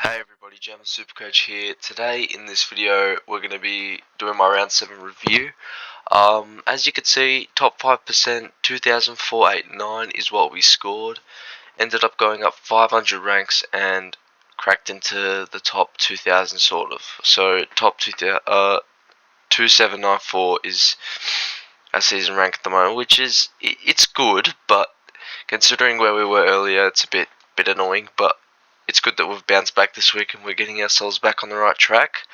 Hey everybody, Jam SuperCoach here. Today in this video we're going to be doing my round 7 review. As you can see, top 5% 2004-8-9 is what we scored. Ended up going up 500 ranks and cracked into the top 2000 sort of. So top 2794 is our season rank at the moment, which is it's good, but considering where we were earlier, it's a bit annoying, but it's good that we've bounced back this week and we're getting ourselves back on the right track.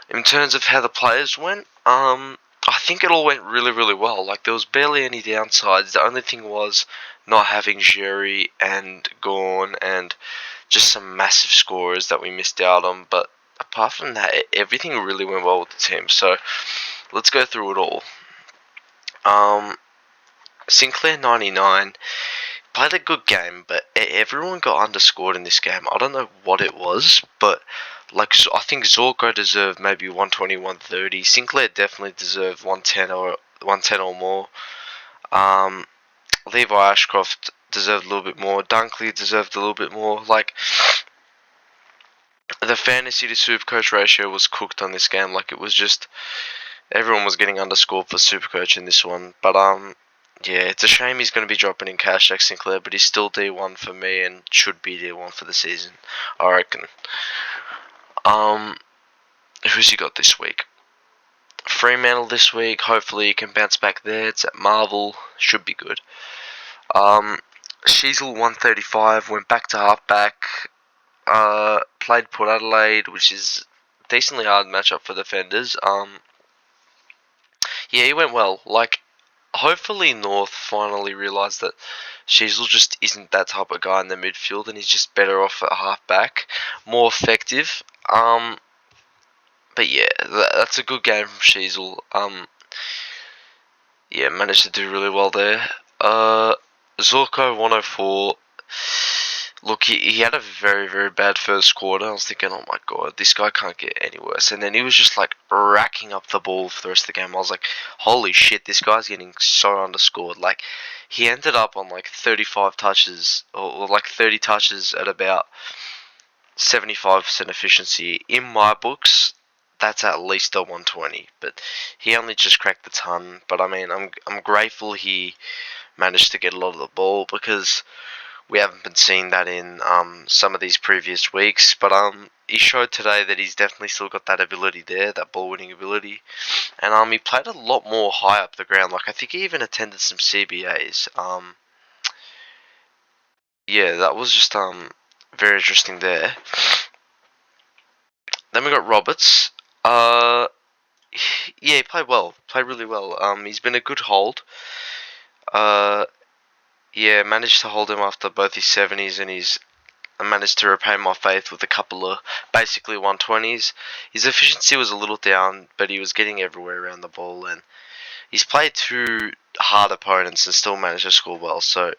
In terms of how the players went, I think it all went really well. Like, there was barely any downsides. The only thing was not having Jerry and Gorn and just some massive scorers that we missed out on. But apart from that, everything really went well with the team. So let's go through it all. Sinclair 99 played a good game, but everyone got underscored in this game. I don't know what it was, but like I think Zorko deserved maybe 120, 130. Sinclair definitely deserved 110 or more. Levi Ashcroft deserved a little bit more. Dunkley deserved a little bit more. Like, the fantasy to Supercoach ratio was cooked on this game. Like, it was just everyone was getting underscored for Supercoach in this one. But yeah, it's a shame he's going to be dropping in cash, Jack Sinclair, but he's still D1 for me and should be D1 for the season, I reckon. Who's he got this week? Fremantle this week. Hopefully he can bounce back there. It's at Marvel. Should be good. Sheasel 135 went back to halfback. Played Port Adelaide, which is a decently hard matchup for defenders. Yeah, he went well. Like, hopefully North finally realised that Sheasel just isn't that type of guy in the midfield and he's just better off at halfback, more effective. But yeah, that's a good game from Sheasel. Yeah, managed to do really well there. Zorko 104. Look, he had a very bad first quarter. I was thinking, oh my god, this guy can't get any worse. And then he was just like racking up the ball for the rest of the game. I was like, holy shit, this guy's getting so underscored. Like, he ended up on like 35 touches, or like 30 touches at about 75% efficiency. In my books, that's at least a 120. But he only just cracked the ton. But I mean, I'm grateful he managed to get a lot of the ball because we haven't been seeing that in some of these previous weeks, but he showed today that he's definitely still got that ability there, that ball winning ability, and he played a lot more high up the ground. Like, I think he even attended some CBAs. Yeah, that was just very interesting there. Then we got Roberts. Yeah, he played well, played really well. He's been a good hold. Yeah, managed to hold him after both his 70s and his I managed to repay my faith with a couple of basically 120s. His efficiency was a little down, but he was getting everywhere around the ball, and he's played two hard opponents and still managed to score well. So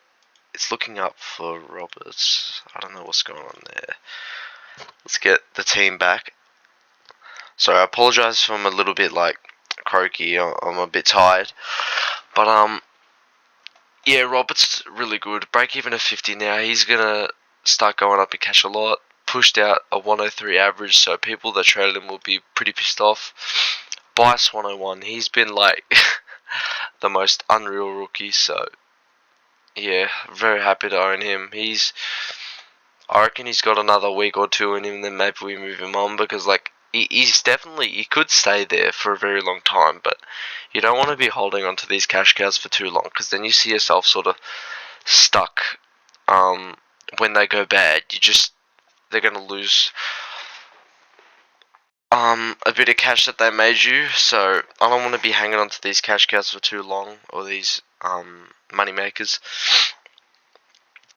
it's looking up for Roberts. I don't know what's going on there. Let's get the team back. So I apologise if I'm a little bit like croaky. I'm a bit tired, but yeah, Roberts really good. Break even at 50 now. He's gonna start going up in cash a lot. Pushed out a 103 average, so people that traded him will be pretty pissed off. Bice 101. He's been like the most unreal rookie. So yeah, very happy to own him. I reckon he's got another week or two in him, then maybe we move him on because like he's definitely he could stay there for a very long time, but you don't want to be holding on to these cash cows for too long because then you see yourself sort of stuck. When they go bad, they're gonna lose a bit of cash that they made you. So I don't want to be hanging on to these cash cows for too long or these money makers.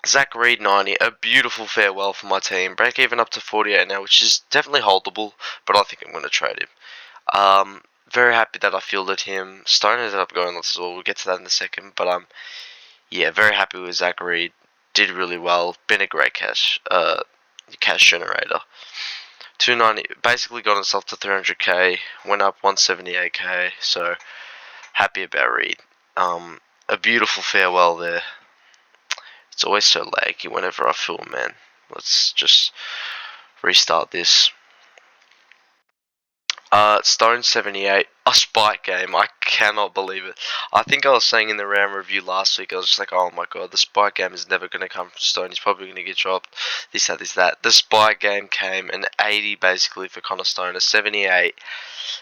Zach Reed 90, a beautiful farewell for my team. Break even up to 48 now, which is definitely holdable, but I think I'm going to trade him. Very happy that I fielded him. Stone ended up going as well. We'll get to that in a second, but yeah, very happy with Zach Reed. Did really well. Been a great cash generator. 290 basically got himself to 300k. Went up 178k. So happy about Reed. A beautiful farewell there. It's always so laggy whenever I film, man. Let's just restart this. Stone 78, a spike game. I cannot believe it. I think I was saying in the round review last week, I was just like, oh my god, the spike game is never going to come from Stone. He's probably going to get dropped. This, that, this, that. The spike game came, an 80 basically for Connor Stone, a 78.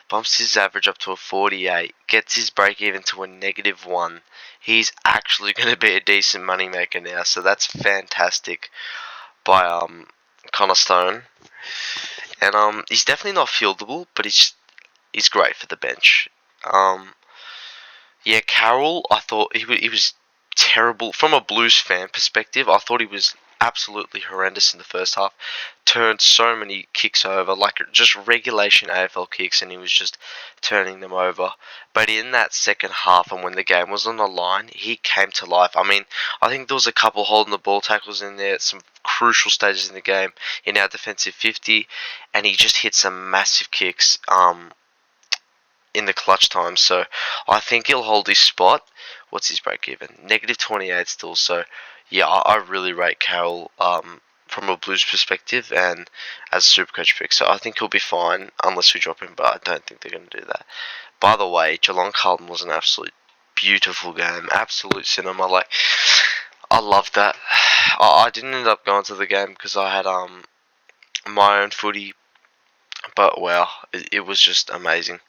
Bumps his average up to a 48. Gets his break even to a -1. He's actually going to be a decent moneymaker now, so that's fantastic by Connor Stone. And he's definitely not fieldable, but he's great for the bench. Yeah, Carroll, I thought he was terrible from a Blues fan perspective. I thought he was absolutely horrendous in the first half. Turned so many kicks over, like just regulation AFL kicks, and he was just turning them over. But in that second half, and when the game was on the line, he came to life. I mean, I think there was a couple holding the ball tackles in there at some crucial stages in the game in our defensive 50, and he just hit some massive kicks. In the clutch time, so I think he'll hold his spot. What's his break even? -28 still. So yeah, I really rate Carroll from a Blues perspective and as a Supercoach pick. So I think he'll be fine unless we drop him, but I don't think they're going to do that. By the way, Geelong Carlton was an absolute beautiful game, absolute cinema. Like I loved that. I didn't end up going to the game because I had my own footy, but wow, it was just amazing.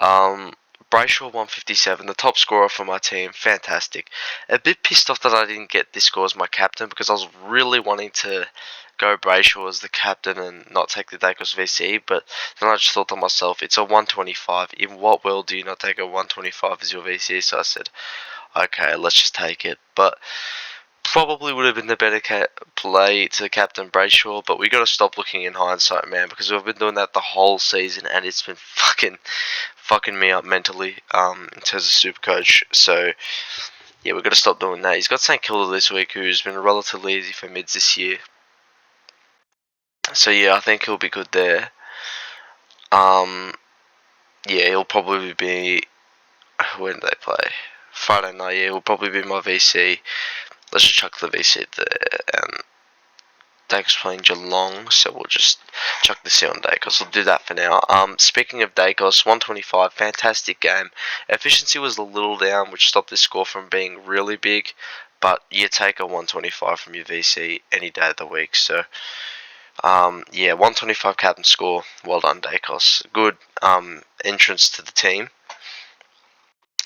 Um, Brayshaw 157, the top scorer for my team, fantastic. A bit pissed off that I didn't get this score as my captain because I was really wanting to go Brayshaw as the captain and not take the Dacos VC, but then I just thought to myself, it's a 125. In what world do you not take a 125 as your VC? So I said, okay, let's just take it. But probably would have been the better play to captain Brayshaw, but we got to stop looking in hindsight, man, because we've been doing that the whole season, and it's been fucking me up mentally in terms of Supercoach. So yeah, we've got to stop doing that. He's got St Kilda this week, who's been relatively easy for mids this year. So yeah, I think he'll be good there. Yeah, he'll probably be. When do they play? Friday night. Yeah, he'll probably be my VC. Let's just chuck the VC there. And Dacos playing Geelong, so we'll just chuck this on Dacos. We'll do that for now. Speaking of Dacos, 125, fantastic game. Efficiency was a little down, which stopped this score from being really big, but you take a 125 from your VC any day of the week. So, yeah, 125 captain score. Well done, Dacos. Good entrance to the team.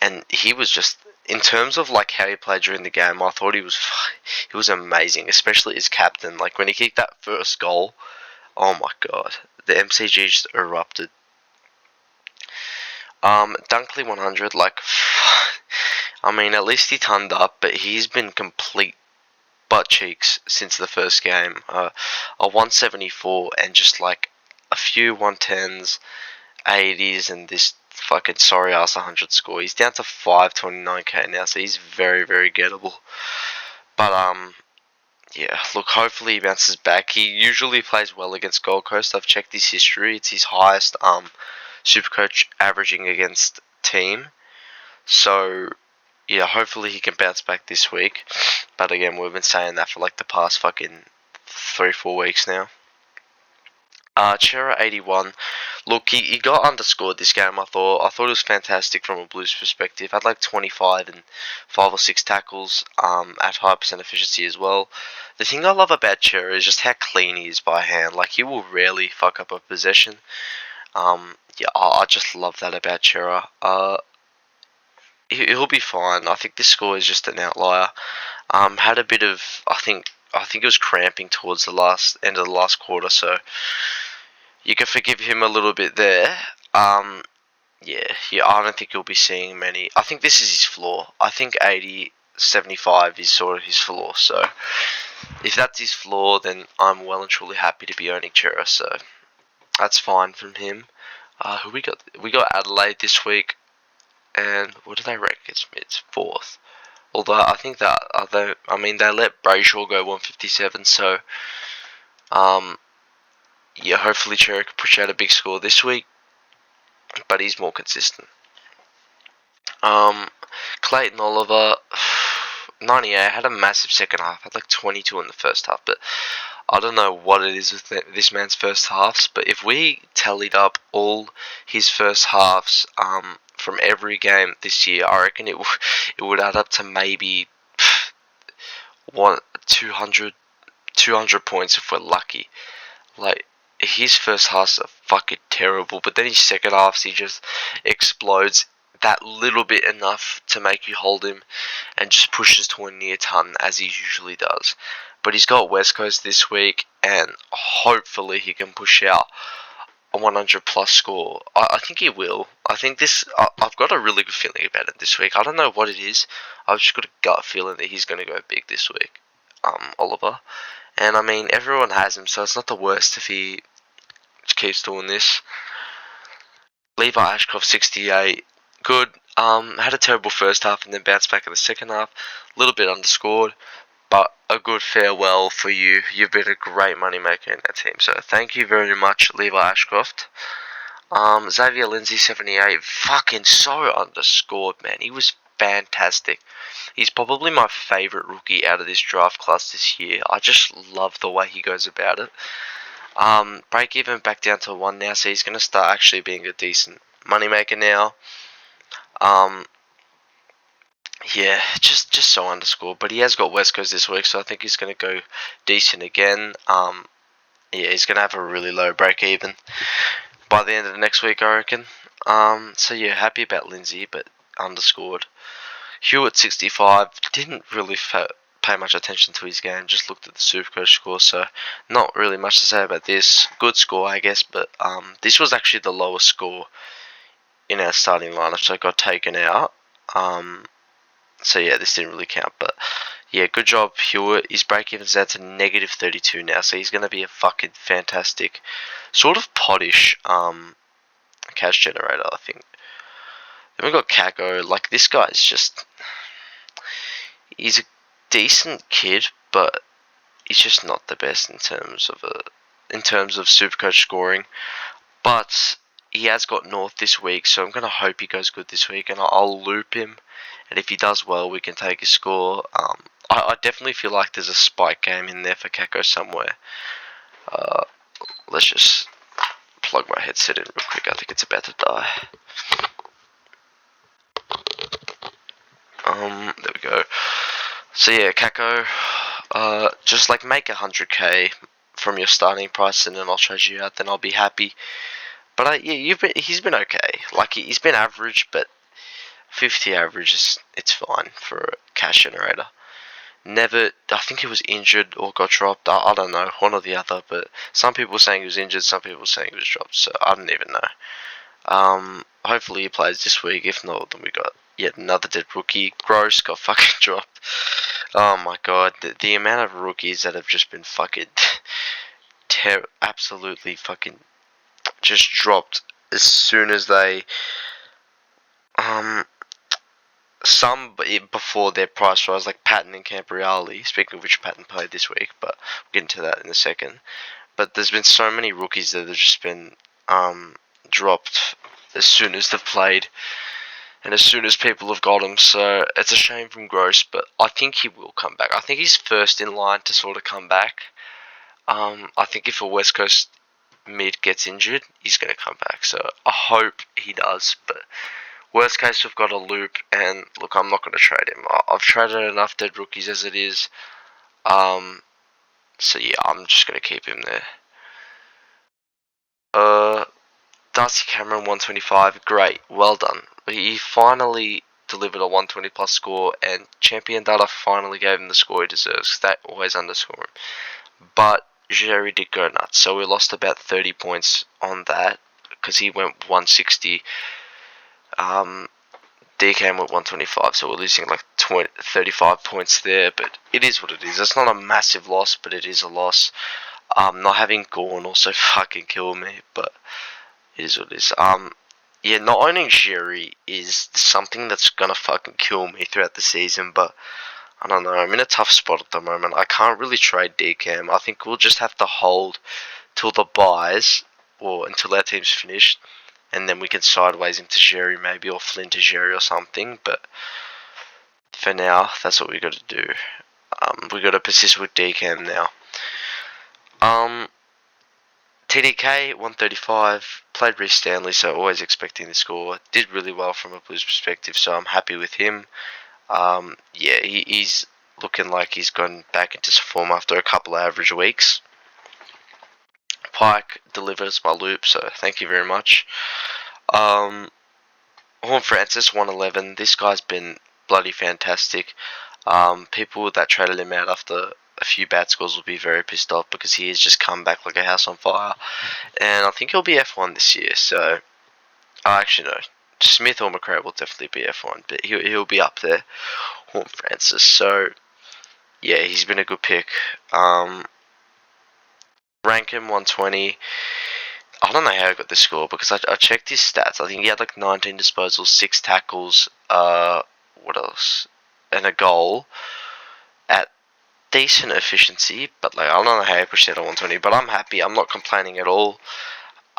And he was just, in terms of like how he played during the game, I thought he was amazing, especially as captain. Like when he kicked that first goal, oh my god, the MCG just erupted. Dunkley 100, like, I mean, at least he turned up, but he's been complete butt cheeks since the first game. A 174 and just like a few 110s, 80s, and this fucking sorry ass 100 score. He's down to 529k now, so he's very, very gettable. But yeah, look, hopefully he bounces back. He usually plays well against Gold Coast. I've checked his history. It's his highest Supercoach averaging against team. So yeah, hopefully he can bounce back this week. But again, we've been saying that for like the past fucking 3-4 weeks now. Chera 81. Look, he got underscored this game. I thought it was fantastic from a Blues perspective. Had like 25 and 5 or 6 tackles. At high percent efficiency as well. The thing I love about Chera is just how clean he is by hand. Like he will rarely fuck up a possession. Yeah, I just love that about Chera. He'll be fine. I think this score is just an outlier. Had a bit of, I think it was cramping towards the last end of the last quarter, so you can forgive him a little bit there. Yeah, I don't think he'll be seeing many. I think this is his floor. I think 80, 75 is sort of his floor. So if that's his floor, then I'm well and truly happy to be owning Chera. So that's fine from him. Who we got? We got Adelaide this week, and what do they rank? It's fourth. Although I think that they let Brayshaw go 157. So yeah, hopefully Chera can push out a big score this week, but he's more consistent. Clayton Oliver, 98, had a massive second half, had like 22 in the first half, but I don't know what it is with this man's first halves, but if we tallied up all his first halves from every game this year, I reckon it would add up to maybe one 200 points if we're lucky. Like, his first halves are fucking terrible, but then his second halves he just explodes that little bit enough to make you hold him and just pushes to a near ton as he usually does. But he's got West Coast this week, and hopefully he can push out a 100 plus score. I think he will. I think I've got a really good feeling about it this week. I don't know what it is. I've just got a gut feeling that he's going to go big this week. Oliver. And I mean, everyone has him, so it's not the worst if he keeps doing this. Levi Ashcroft, 68. Good. Had a terrible first half and then bounced back in the second half. A little bit underscored, but a good farewell for you. You've been a great moneymaker in that team, so thank you very much, Levi Ashcroft. Xavier Lindsay, 78. Fucking so underscored, man. He was fantastic. He's probably my favourite rookie out of this draft class this year. I just love the way he goes about it. Break even back down to 1 now, so he's going to start actually being a decent moneymaker now. Yeah, just so underscored, but he has got West Coast this week, so I think he's going to go decent again. Yeah, he's going to have a really low break even by the end of the next week, I reckon. So yeah, happy about Lindsay, but underscored. Hewitt, 65, didn't really pay much attention to his game, just looked at the SuperCoach score, so not really much to say about this. Good score, I guess, but this was actually the lowest score in our starting lineup, so it got taken out. So yeah, this didn't really count, but yeah, good job, Hewitt. His break-even's down to negative 32 now, so he's going to be a fucking fantastic, sort of pottish cash generator, I think. Then we got Kako. Like, this guy's just... He's a decent kid, but he's just not the best in terms of SuperCoach scoring. But he has got North this week, so I'm gonna hope he goes good this week, and I'll loop him. And if he does well, we can take his score. I definitely feel like there's a spike game in there for Kako somewhere. Let's just plug my headset in real quick. I think it's about to die. There we go. So yeah, Kako, just like make 100k from your starting price, and then I'll trade you out. Then I'll be happy. But yeah, he's been okay. Like, he's been average, but 50 average it's fine for a cash generator. Never, I think he was injured or got dropped. I don't know, one or the other. But some people were saying he was injured, some people were saying he was dropped. So I don't even know. Hopefully he plays this week. If not, then we got yet another dead rookie. Gross got fucking dropped. Oh my god, the amount of rookies that have just been fucking absolutely fucking just dropped as soon as they some before their price rise, like Patton and Campriali. Speaking of which, Patton played this week, but we'll get into that in a second. But there's been so many rookies that have just been dropped as soon as they've played and as soon as people have got him. So it's a shame from Gross, but I think he will come back. I think he's first in line to sort of come back. I think if a West Coast mid gets injured, he's going to come back. So I hope he does. But worst case, we've got a loop. And look, I'm not going to trade him. I've traded enough dead rookies as it is. So yeah, I'm just going to keep him there. Darcy Cameron, 125. Great. Well done. He finally delivered a 120 plus score, and Champion Data finally gave him the score he deserves. That always underscore him. But Jerry did go nuts, so we lost about 30 points on that because he went 160. DKM went 125, so we're losing like 35 points there. But it is what it is. It's not a massive loss, but it is a loss. Not having Gorn also fucking killed me, but it is what it is. Yeah, not owning Jerry is something that's gonna fucking kill me throughout the season, but I don't know, I'm in a tough spot at the moment. I can't really trade DCAM. I think we'll just have to hold till the buys, or until our team's finished, and then we can sideways into Jerry maybe, or Flynn to Jerry or something, but for now, that's what we got to do. We got to persist with DCAM now. Um, TDK 135 played Reece Stanley, so always expecting the score. Did really well from a Blues perspective, so I'm happy with him. Yeah, he's looking like he's gone back into form after a couple of average weeks. Pike delivers my loop, so thank you very much. Um, Horn Francis 111. This guy's been bloody fantastic. People that traded him out after a few bad scores will be very pissed off because he has just come back like a house on fire. And I think he'll be F1 this year. So, actually no, Smith or McRae will definitely be F1, but he'll be up there. Horn Francis. So yeah, he's been a good pick. Rank him 120. I don't know how he got this score because I checked his stats. I think he had like 19 disposals, 6 tackles, what else? And a goal at decent efficiency, but like I don't know how he pushed out on 120, but I'm happy. I'm not complaining at all.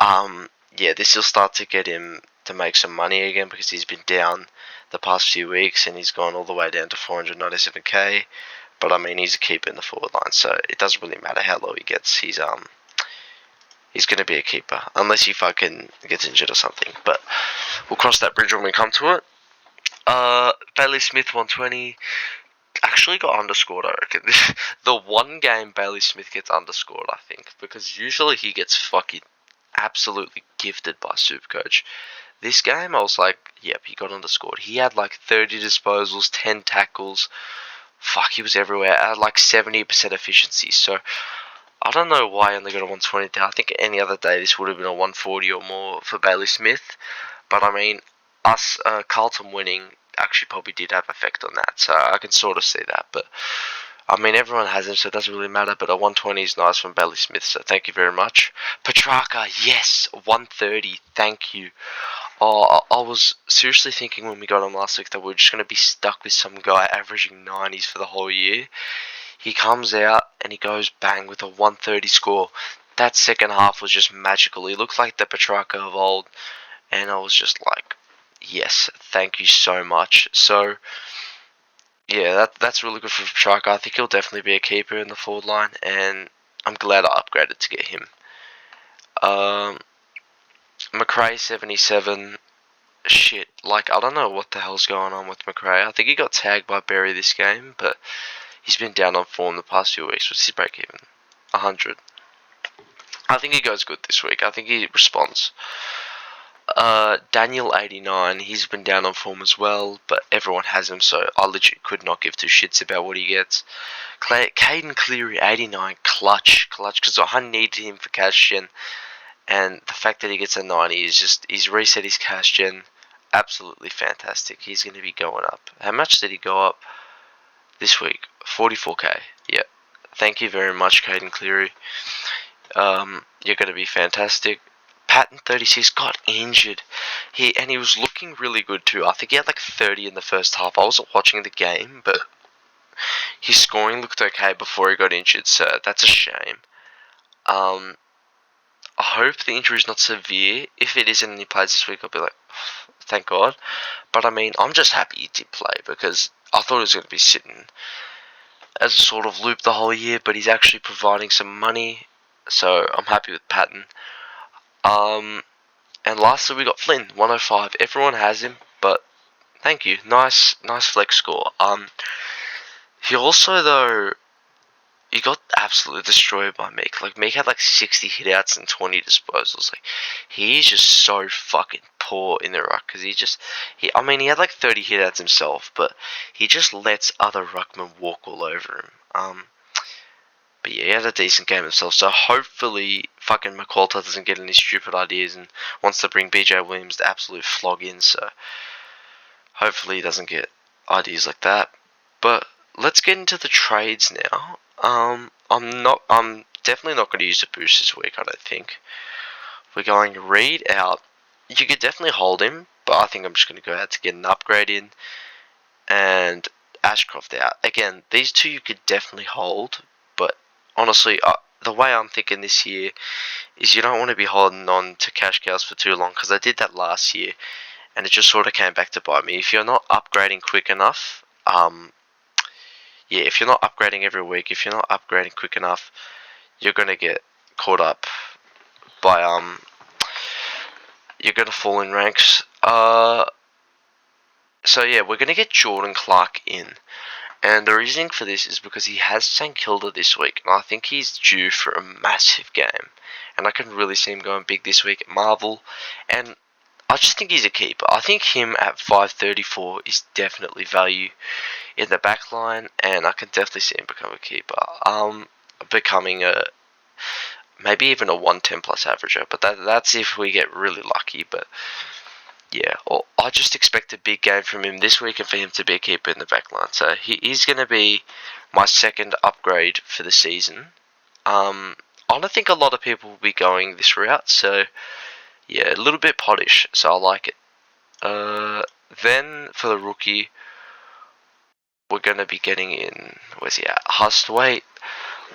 Yeah, this will start to get him to make some money again because he's been down the past few weeks and he's gone all the way down to 497k. But I mean, he's a keeper in the forward line, so it doesn't really matter how low he gets. He's going to be a keeper unless he fucking gets injured or something. But we'll cross that bridge when we come to it. Bailey Smith 120 actually got underscored. I reckon the one game Bailey Smith gets underscored, I think, because usually he gets fucking absolutely gifted by Supercoach. This game, I was like, yep, he got underscored. He had like 30 disposals, 10 tackles. Fuck, he was everywhere. At like 70% efficiency. So I don't know why I only got a 120 there. I think any other day this would have been a 140 or more for Bailey Smith. But I mean, us Carlton winning actually probably did have effect on that. So I can sort of see that. But I mean, everyone has him, so it doesn't really matter. But a 120 is nice from Bailey Smith, so thank you very much. Petrarca, yes, 130, thank you. Oh, I was seriously thinking when we got him last week that we are just going to be stuck with some guy averaging 90s for the whole year. He comes out and he goes bang with a 130 score. That second half was just magical. He looked like the Petrarca of old, and I was just like, yes, thank you so much. So yeah, that's really good for Petrarca. I think he'll definitely be a keeper in the forward line, and I'm glad I upgraded to get him. McRae 77. Shit, like I don't know what the hell's going on with McRae. I think he got tagged by Berry this game, but he's been down on form the past few weeks. What's his break even? 100. I think he goes good this week. I think he responds. Daniel 89. He's been down on form as well, but everyone has him, so I literally could not give two shits about what he gets. Caden Cleary 89. Clutch, because I needed him for cash gen, and the fact that he gets a 90 is just he's reset his cash gen. Absolutely fantastic. He's going to be going up. How much did he go up this week? 44k. Yeah. Thank you very much, Caden Cleary. You're going to be fantastic. Patton 36 got injured. He was looking really good too. I think he had like 30 in the first half. I wasn't watching the game, but his scoring looked okay before he got injured, so that's a shame. I hope the injury is not severe. If it isn't and he plays this week, I'll be like, thank God. But I mean, I'm just happy he did play because I thought he was going to be sitting as a sort of loop the whole year, but he's actually providing some money, so I'm happy with Patton. And lastly we got Flynn, 105. Everyone has him, but thank you. Nice flex score. He also though he got absolutely destroyed by Meek. Like Meek had like 60 hitouts and 20 disposals. Like he's just so fucking poor in the ruck because he had like 30 hitouts himself, but he just lets other ruckmen walk all over him. But yeah, he had a decent game himself, so hopefully fucking McQualter doesn't get any stupid ideas and wants to bring BJ Williams to absolute flog in, so hopefully he doesn't get ideas like that. But let's get into the trades now. I'm definitely not going to use the boost this week, I don't think. We're going to read out. You could definitely hold him, but I think I'm just going to go out to get an upgrade in. And Ashcroft out. Again, these two you could definitely hold, but honestly, the way I'm thinking this year is you don't want to be holding on to cash cows for too long, because I did that last year, and it just sort of came back to bite me. If you're not upgrading quick enough, if you're not upgrading every week, if you're not upgrading quick enough, you're gonna get caught up by you're gonna fall in ranks. So yeah, we're gonna get Jordan Clark in, and the reasoning for this is because he has St Kilda this week, and I think he's due for a massive game, and I can really see him going big this week at Marvel, and I just think he's a keeper. I think him at 534 is definitely value in the back line, and I can definitely see him become a keeper. Becoming a maybe even a 110 plus averager, but that's if we get really lucky. But yeah, I just expect a big game from him this week and for him to be a keeper in the back line. So he's going to be my second upgrade for the season. I don't think a lot of people will be going this route, so yeah, a little bit pottish, so I like it. Then for the rookie, we're going to be getting in, where's he at? Hustwaite.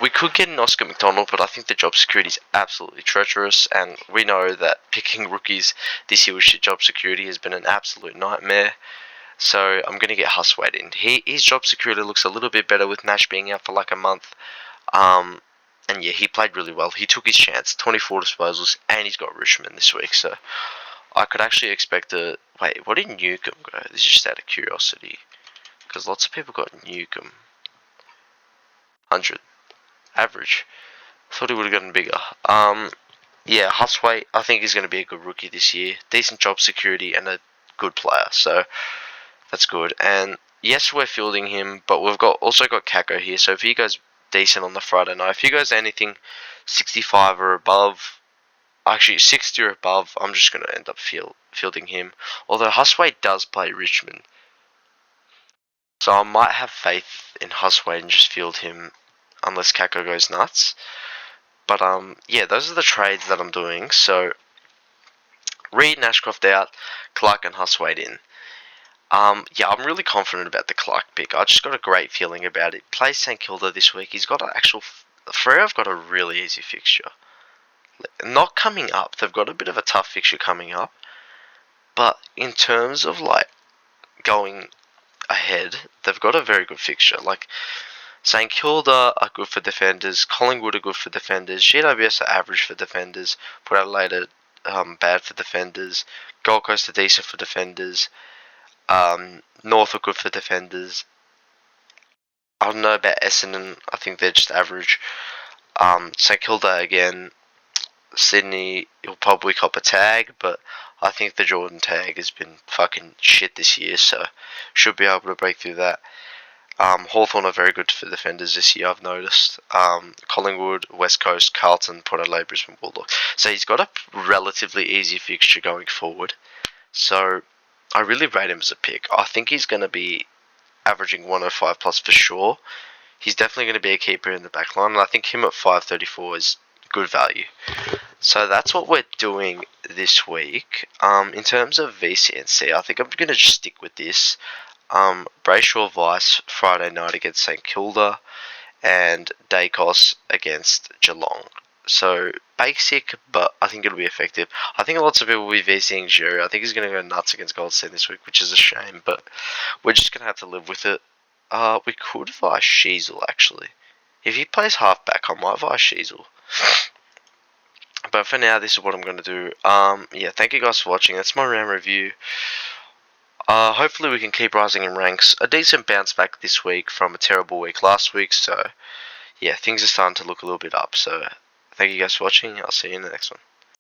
We could get an Oscar McDonald, but I think the job security is absolutely treacherous, and we know that picking rookies this year with job security has been an absolute nightmare. So I'm going to get Hustwaite in. His job security looks a little bit better with Nash being out for like a month. And yeah, he played really well. He took his chance, 24 disposals, and he's got Richmond this week. So I could actually expect a... Wait, what did Newcomb go? This is just out of curiosity. Because lots of people got Newcomb. 100. Average. Thought he would have gotten bigger. Yeah, Hustwaite, I think he's going to be a good rookie this year. Decent job security and a good player. So that's good. And yes, we're fielding him, but we've also got Kako here. So if he goes decent on the Friday night, if he goes anything 65 or above, actually 60 or above, I'm just going to end up fielding him. Although Hustwaite does play Richmond, so I might have faith in Hustwaite and just field him unless Kako goes nuts. But yeah, those are the trades that I'm doing. So Reed and Ashcroft out, Clark and Hustwaite in. Yeah, I'm really confident about the Clark pick. I just got a great feeling about it. Plays St Kilda this week. He's got an actual... Freo have got a really easy fixture. Not coming up. They've got a bit of a tough fixture coming up. But in terms of like going ahead, they've got a very good fixture. Like St Kilda are good for defenders. Collingwood are good for defenders. GWS are average for defenders. Port Adelaide are bad for defenders. Gold Coast are decent for defenders. North are good for defenders. I don't know about Essendon. I think they're just average. St Kilda again. Sydney, will probably cop a tag, but I think the Jordan tag has been fucking shit this year, so should be able to break through that. Hawthorn are very good for defenders this year, I've noticed. Collingwood, West Coast, Carlton, Port Adelaide, Brisbane Bulldogs. So he's got a relatively easy fixture going forward. So I really rate him as a pick. I think he's going to be averaging 105 plus for sure. He's definitely going to be a keeper in the back line, and I think him at 534 is good value. So that's what we're doing this week. In terms of VCNC, I think I'm going to just stick with this. Brayshaw Vice Friday night against St Kilda, and Dacos against Geelong. So basic, but I think it'll be effective. I think lots of people will be VCing Jerry. I think he's going to go nuts against Goldstein this week, which is a shame, but we're just going to have to live with it. We could vice Sheasel, actually. If he plays halfback, I might vice Sheasel. But for now, this is what I'm going to do. Yeah, thank you guys for watching. That's my round review. Hopefully we can keep rising in ranks. A decent bounce back this week from a terrible week last week. So, yeah, things are starting to look a little bit up. So, thank you guys for watching. I'll see you in the next one.